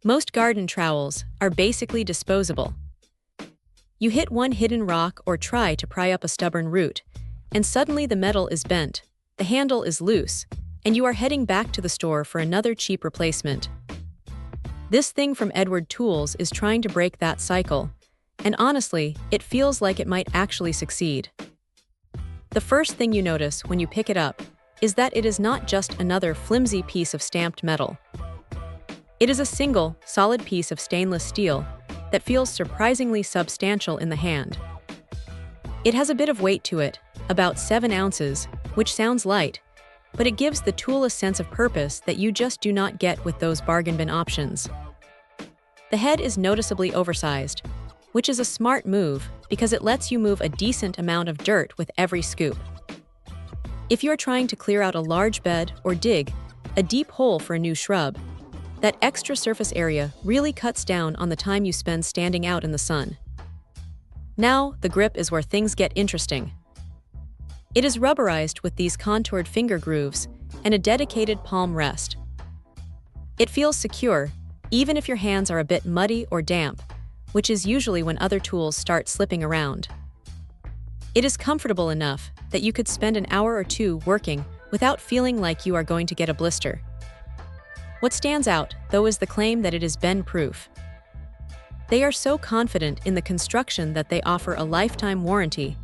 Most garden trowels are basically disposable. You hit one hidden rock or try to pry up a stubborn root, and suddenly the metal is bent, the handle is loose, and you are heading back to the store for another cheap replacement. This thing from Edward Tools is trying to break that cycle, and honestly, it feels like it might actually succeed. The first thing you notice when you pick it up is that it is not just another flimsy piece of stamped metal. It is a single, solid piece of stainless steel that feels surprisingly substantial in the hand. It has a bit of weight to it, about 7 ounces, which sounds light, but it gives the tool a sense of purpose that you just do not get with those bargain bin options. The head is noticeably oversized, which is a smart move because it lets you move a decent amount of dirt with every scoop. If you're trying to clear out a large bed or dig a deep hole for a new shrub, that extra surface area really cuts down on the time you spend standing out in the sun. Now, the grip is where things get interesting. It is rubberized with these contoured finger grooves and a dedicated palm rest. It feels secure, even if your hands are a bit muddy or damp, which is usually when other tools start slipping around. It is comfortable enough that you could spend an hour or two working without feeling like you are going to get a blister. What stands out, though, is the claim that it is bend-proof. They are so confident in the construction that they offer a lifetime warranty,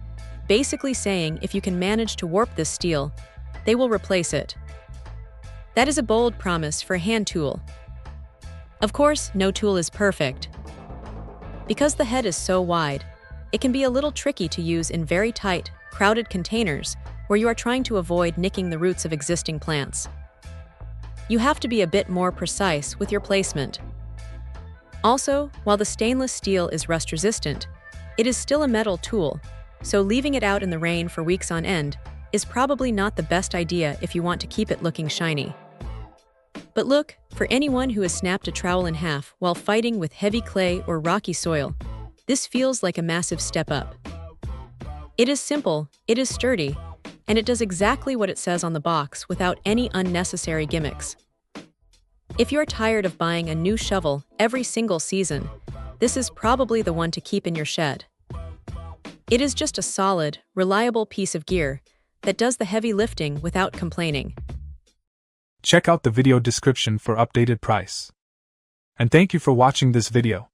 basically saying if you can manage to warp this steel, they will replace it. That is a bold promise for a hand tool. Of course, no tool is perfect. Because the head is so wide, it can be a little tricky to use in very tight, crowded containers where you are trying to avoid nicking the roots of existing plants. You have to be a bit more precise with your placement. Also, while the stainless steel is rust-resistant, it is still a metal tool, so leaving it out in the rain for weeks on end is probably not the best idea if you want to keep it looking shiny. But look, for anyone who has snapped a trowel in half while fighting with heavy clay or rocky soil, this feels like a massive step up. It is simple, it is sturdy, and it does exactly what it says on the box without any unnecessary gimmicks. If you're tired of buying a new shovel every single season, this is probably the one to keep in your shed. It is just a solid, reliable piece of gear that does the heavy lifting without complaining. Check out the video description for updated price. And thank you for watching this video.